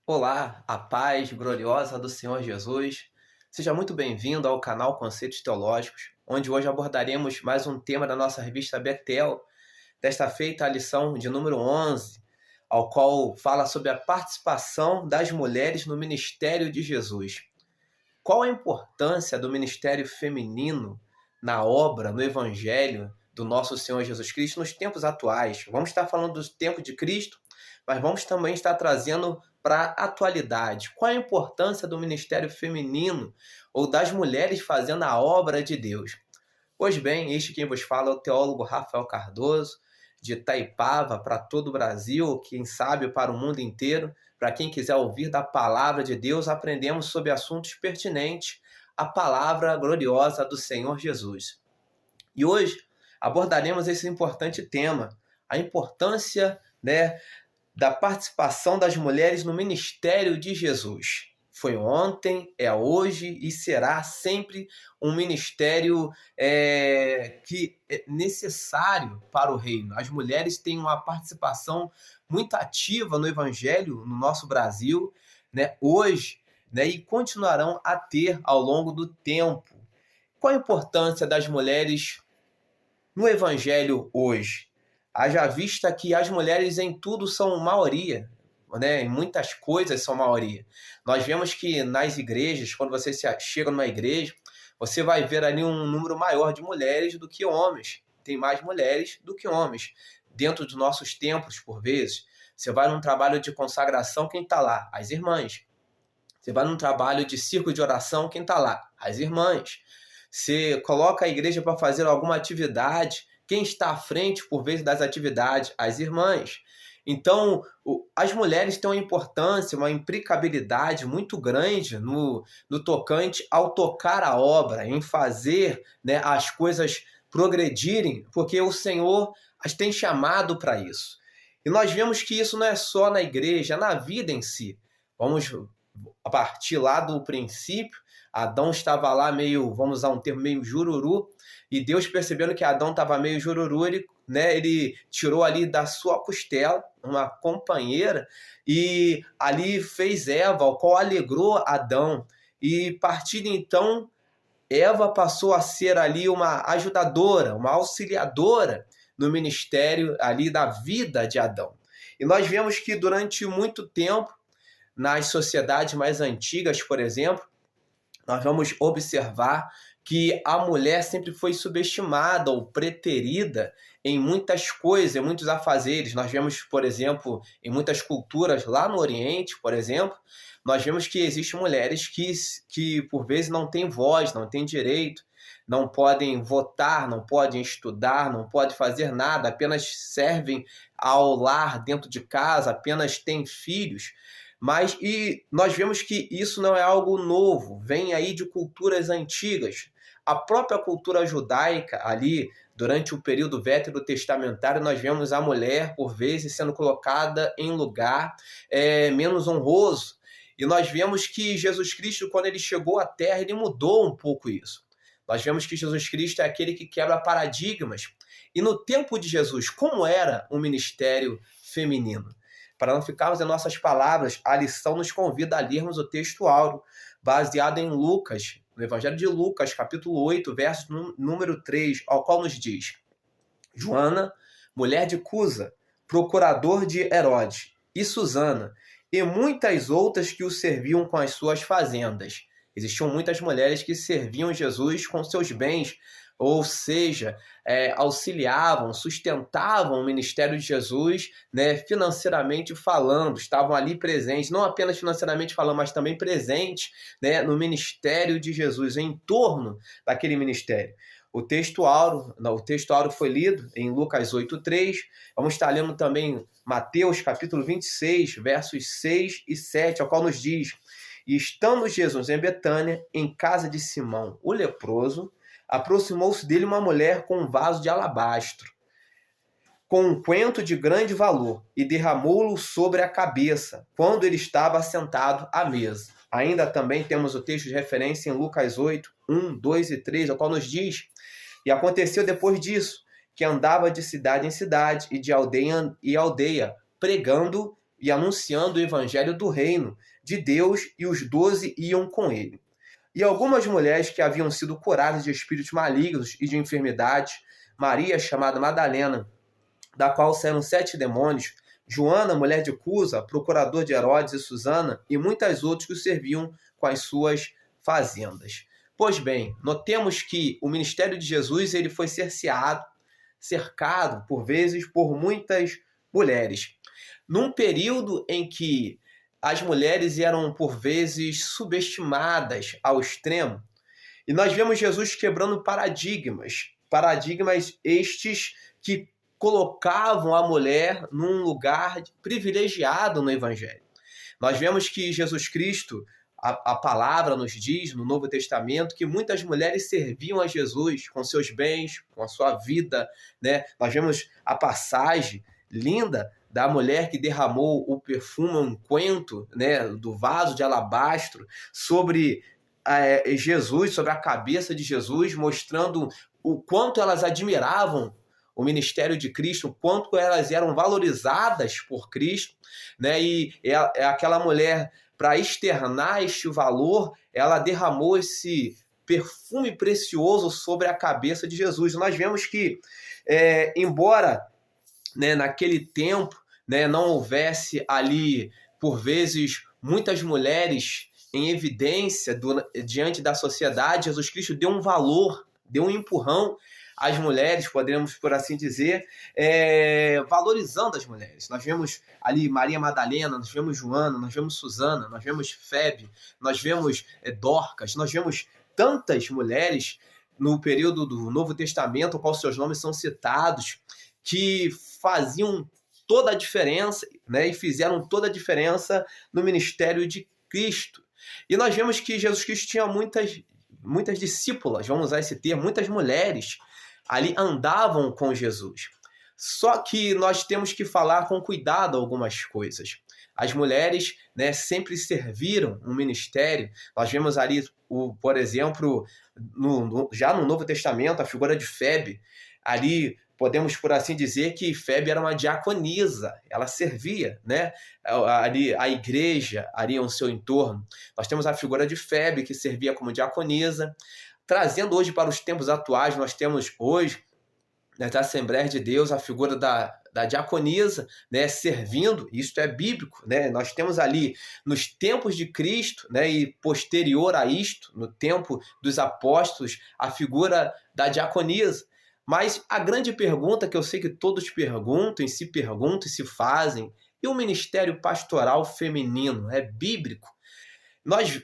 Olá, a paz gloriosa do Senhor Jesus. Seja muito bem-vindo ao canal Conceitos Teológicos, onde hoje abordaremos mais um tema da nossa revista Betel, desta feita a lição de número 11, ao qual fala sobre a participação das mulheres no ministério de Jesus. Qual a importância do ministério feminino na obra, no evangelho do nosso Senhor Jesus Cristo nos tempos atuais? Vamos estar falando do tempo de Cristo, mas vamos também estar trazendo para a atualidade. Qual a importância do ministério feminino ou das mulheres fazendo a obra de Deus? Pois bem, este quem vos fala é o teólogo Rafael Cardoso, de Itaipava, para todo o Brasil, quem sabe para o mundo inteiro. Para quem quiser ouvir da palavra de Deus, aprendemos sobre assuntos pertinentes à palavra gloriosa do Senhor Jesus. E hoje abordaremos esse importante tema, a importância, da participação das mulheres no ministério de Jesus. Foi ontem, é hoje e será sempre um ministério que é necessário para o reino. As mulheres têm uma participação muito ativa no evangelho no nosso Brasil, hoje, e continuarão a ter ao longo do tempo. Qual a importância das mulheres no evangelho hoje? Haja vista que as mulheres em tudo são maioria, em muitas coisas são maioria. Nós vemos que nas igrejas, quando você chega numa igreja, você vai ver ali um número maior de mulheres do que homens. Tem mais mulheres do que homens. Dentro dos nossos templos, por vezes, você vai num trabalho de consagração, quem está lá? As irmãs. Você vai num trabalho de círculo de oração, quem está lá? As irmãs. Você coloca a igreja para fazer alguma atividade, quem está à frente, por vezes, das atividades? As irmãs. Então, as mulheres têm uma importância, uma implicabilidade muito grande no tocante ao tocar a obra, em fazer, as coisas progredirem, porque o Senhor as tem chamado para isso. E nós vemos que isso não é só na igreja, é na vida em si. Vamos partir lá do princípio. Adão estava lá meio, vamos usar um termo, meio jururu, e Deus, percebendo que Adão estava meio jururu, ele tirou ali da sua costela uma companheira e ali fez Eva, o qual alegrou Adão. E partindo então, Eva passou a ser ali uma ajudadora, uma auxiliadora no ministério ali da vida de Adão. E nós vemos que durante muito tempo, nas sociedades mais antigas, por exemplo, nós vamos observar que a mulher sempre foi subestimada ou preterida em muitas coisas, em muitos afazeres. Nós vemos, por exemplo, em muitas culturas lá no Oriente, por exemplo, nós vemos que existem mulheres que por vezes não têm voz, não têm direito, não podem votar, não podem estudar, não podem fazer nada, apenas servem ao lar dentro de casa, apenas têm filhos. E nós vemos que isso não é algo novo, vem aí de culturas antigas. A própria cultura judaica ali, durante o período veterotestamentário, nós vemos a mulher, por vezes, sendo colocada em lugar menos honroso. E nós vemos que Jesus Cristo, quando ele chegou à Terra, ele mudou um pouco isso. Nós vemos que Jesus Cristo é aquele que quebra paradigmas. E no tempo de Jesus, como era o ministério feminino? Para não ficarmos em nossas palavras, a lição nos convida a lermos o texto áureo, baseado em Lucas, no Evangelho de Lucas, capítulo 8, verso número 3, ao qual nos diz: Joana, mulher de Cusa, procurador de Herodes, e Susana, e muitas outras que o serviam com as suas fazendas. Existiam muitas mulheres que serviam Jesus com seus bens, ou seja, auxiliavam, sustentavam o ministério de Jesus, financeiramente falando, estavam ali presentes, não apenas financeiramente falando, mas também presentes, no ministério de Jesus, em torno daquele ministério. O texto áureo foi lido em Lucas 8:3. Vamos estar lendo também Mateus capítulo 26, versos 6 e 7, ao qual nos diz: E estando Jesus em Betânia, em casa de Simão, o leproso, aproximou-se dele uma mulher com um vaso de alabastro, com um unguento de grande valor, e derramou-lo sobre a cabeça, quando ele estava sentado à mesa. Ainda também temos o texto de referência em Lucas 8, 1, 2 e 3, ao qual nos diz: E aconteceu depois disso, que andava de cidade em cidade e de aldeia em aldeia, pregando e anunciando o evangelho do reino de Deus, e os 12 iam com ele. E algumas mulheres que haviam sido curadas de espíritos malignos e de enfermidades, Maria, chamada Madalena, da qual saíram 7 demônios, Joana, mulher de Cusa, procurador de Herodes e Susana, e muitas outras que o serviam com as suas fazendas. Pois bem, notemos que o ministério de Jesus ele foi cercado, por vezes, por muitas mulheres. Num período em que as mulheres eram, por vezes, subestimadas ao extremo, e nós vemos Jesus quebrando paradigmas estes que colocavam a mulher num lugar privilegiado no Evangelho. Nós vemos que Jesus Cristo, a palavra nos diz no Novo Testamento que muitas mulheres serviam a Jesus com seus bens, com a sua vida, né? Nós vemos a passagem linda da mulher que derramou o perfume unguento, né, do vaso de alabastro sobre Jesus, sobre a cabeça de Jesus, mostrando o quanto elas admiravam o ministério de Cristo, o quanto elas eram valorizadas por Cristo, né? E aquela mulher, para externar este valor, ela derramou esse perfume precioso sobre a cabeça de Jesus. Nós vemos que, embora, né, naquele tempo, né, não houvesse ali, por vezes, muitas mulheres em evidência diante da sociedade, Jesus Cristo deu um valor, deu um empurrão às mulheres, poderíamos por assim dizer, valorizando as mulheres. Nós vemos ali Maria Madalena, nós vemos Joana, nós vemos Susana, nós vemos Febe, nós vemos Dorcas, nós vemos tantas mulheres no período do Novo Testamento, qual seus nomes são citados, que faziam toda a diferença, né, e fizeram toda a diferença no ministério de Cristo. E nós vemos que Jesus Cristo tinha muitas discípulas, vamos usar esse termo, muitas mulheres ali andavam com Jesus. Só que nós temos que falar com cuidado algumas coisas. As mulheres, né, sempre serviram um ministério. Nós vemos ali, por exemplo, já no Novo Testamento, a figura de Febe. Ali podemos, por assim dizer, que Febe era uma diaconisa, ela servia, né, ali a igreja, ali ao seu entorno. Nós temos a figura de Febe, que servia como diaconisa. Trazendo hoje para os tempos atuais, nós temos hoje, nas Assembleias de Deus, a figura da diaconisa, né, servindo, isso é bíblico, né? Nós temos ali, nos tempos de Cristo, né, e posterior a isto, no tempo dos apóstolos, a figura da diaconisa. Mas a grande pergunta que eu sei que todos perguntam e se fazem, e o ministério pastoral feminino é bíblico? Nós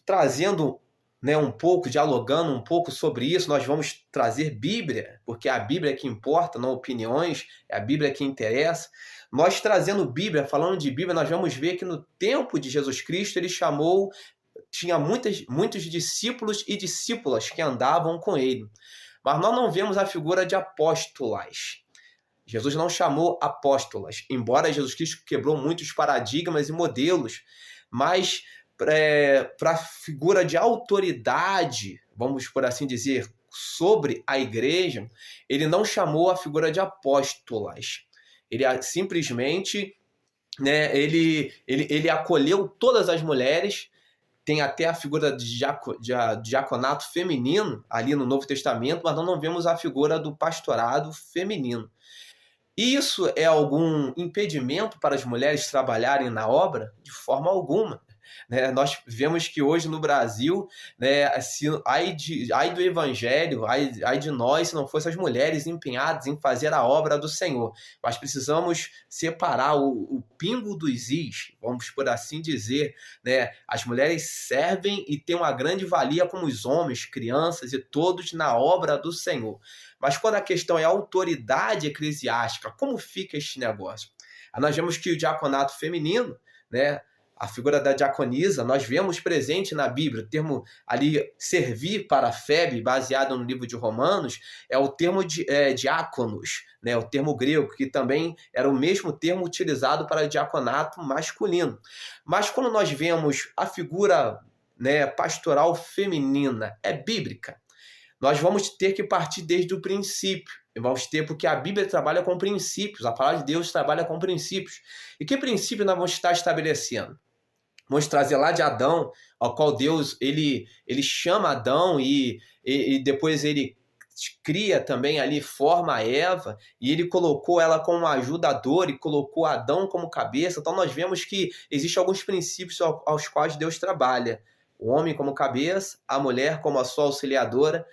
trazendo, né, um pouco, dialogando um pouco sobre isso, nós vamos trazer Bíblia, porque é a Bíblia que importa, não opiniões, é a Bíblia que interessa. Nós trazendo Bíblia, falando de Bíblia, nós vamos ver que no tempo de Jesus Cristo ele tinha muitos discípulos e discípulas que andavam com ele. Mas nós não vemos a figura de apóstolas. Jesus não chamou apóstolas, embora Jesus Cristo quebrou muitos paradigmas e modelos, mas para a figura de autoridade, vamos por assim dizer, sobre a igreja, ele não chamou a figura de apóstolas. Ele simplesmente, né, ele acolheu todas as mulheres. Tem até a figura de diaconato feminino ali no Novo Testamento, mas nós não vemos a figura do pastorado feminino. Isso é algum impedimento para as mulheres trabalharem na obra? De forma alguma. Né? Nós vemos que hoje no Brasil, né, ai do Evangelho, ai de nós, se não fossem as mulheres empenhadas em fazer a obra do Senhor. Mas precisamos separar o pingo dos is, vamos por assim dizer. Né? As mulheres servem e têm uma grande valia como os homens, crianças e todos na obra do Senhor. Mas quando a questão é autoridade eclesiástica, como fica este negócio? Nós vemos que o diaconato feminino, né, a figura da diaconisa, nós vemos presente na Bíblia, o termo ali servir para Febe, baseado no livro de Romanos, é o termo diáconos, né, o termo grego, que também era o mesmo termo utilizado para diaconato masculino. Mas quando nós vemos a figura, né, pastoral feminina, é bíblica. Nós vamos ter que partir desde o princípio. Vamos ter, porque a Bíblia trabalha com princípios, a palavra de Deus trabalha com princípios. E que princípio nós vamos estar estabelecendo? Vamos trazer lá de Adão, ao qual Deus ele chama Adão e depois ele cria também ali, forma a Eva, e ele colocou ela como ajudadora e colocou Adão como cabeça. Então nós vemos que existem alguns princípios aos quais Deus trabalha. O homem como cabeça, a mulher como a sua auxiliadora.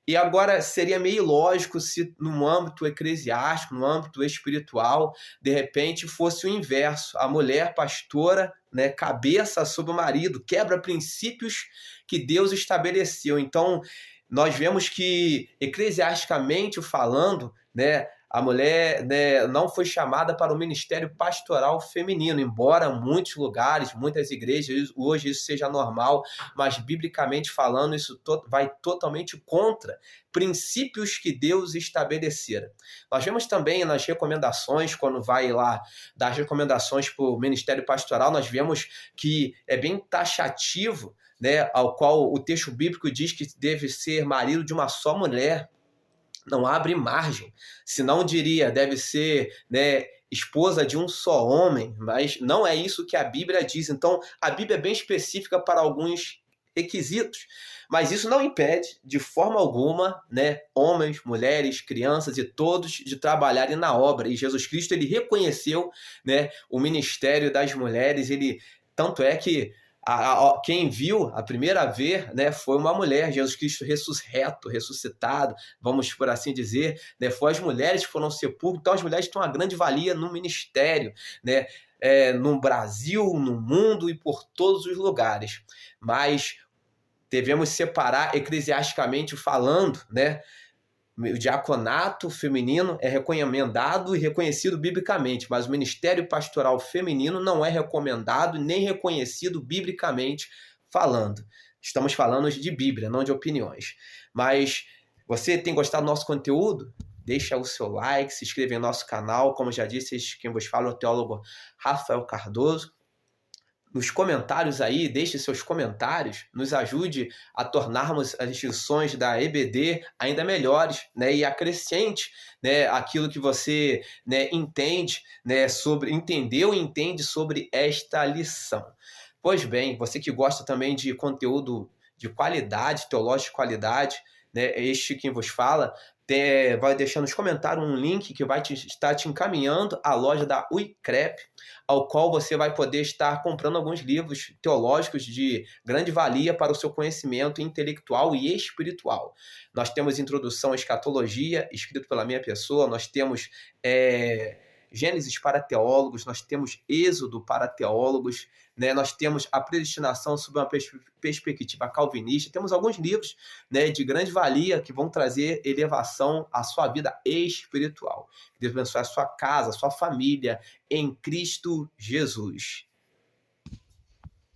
E agora seria meio lógico se no âmbito eclesiástico, no âmbito espiritual, de repente fosse o inverso. A mulher pastora, né, cabeça sobre o marido, quebra princípios que Deus estabeleceu. Então, nós vemos que, eclesiasticamente falando, né, a mulher, né, não foi chamada para o ministério pastoral feminino, embora muitos lugares, muitas igrejas, hoje isso seja normal, mas biblicamente falando, isso vai totalmente contra princípios que Deus estabelecera. Nós vemos também nas recomendações, quando vai lá dar recomendações para o ministério pastoral, nós vemos que é bem taxativo, né, ao qual o texto bíblico diz que deve ser marido de uma só mulher. Não abre margem, senão diria, deve ser, né, esposa de um só homem, mas não é isso que a Bíblia diz. Então, a Bíblia é bem específica para alguns requisitos, mas isso não impede, de forma alguma, né, homens, mulheres, crianças e todos de trabalharem na obra. E Jesus Cristo, ele reconheceu, né, o ministério das mulheres, tanto é que quem viu a primeira vez, né, foi uma mulher, Jesus Cristo ressuscitado, vamos por assim dizer, né, foi as mulheres que foram ao sepulcro. Então as mulheres têm uma grande valia no ministério, né, no Brasil, no mundo e por todos os lugares. Mas devemos separar eclesiasticamente falando, né? O diaconato feminino é recomendado e reconhecido biblicamente, mas o ministério pastoral feminino não é recomendado nem reconhecido biblicamente falando. Estamos falando de Bíblia, não de opiniões. Mas você tem gostado do nosso conteúdo? Deixa o seu like, se inscreva em nosso canal. Como já disse, quem vos fala é o teólogo Rafael Cardoso. Nos comentários aí, deixe seus comentários, nos ajude a tornarmos as instituições da EBD ainda melhores, né, e acrescente, né, aquilo que você, né, entende, né, entendeu e entende sobre esta lição. Pois bem, você que gosta também de conteúdo de qualidade, teológico de qualidade, né, este quem vos fala, vai deixar nos comentários um link que vai estar te encaminhando à loja da Uicrep, ao qual você vai poder estar comprando alguns livros teológicos de grande valia para o seu conhecimento intelectual e espiritual. Nós temos Introdução à Escatologia, escrito pela minha pessoa, nós temos Gênesis para teólogos, nós temos Êxodo para teólogos, né? Nós temos a predestinação sob uma perspectiva calvinista. Temos alguns livros, né, de grande valia que vão trazer elevação à sua vida espiritual. Que Deus abençoe a sua casa, a sua família, em Cristo Jesus.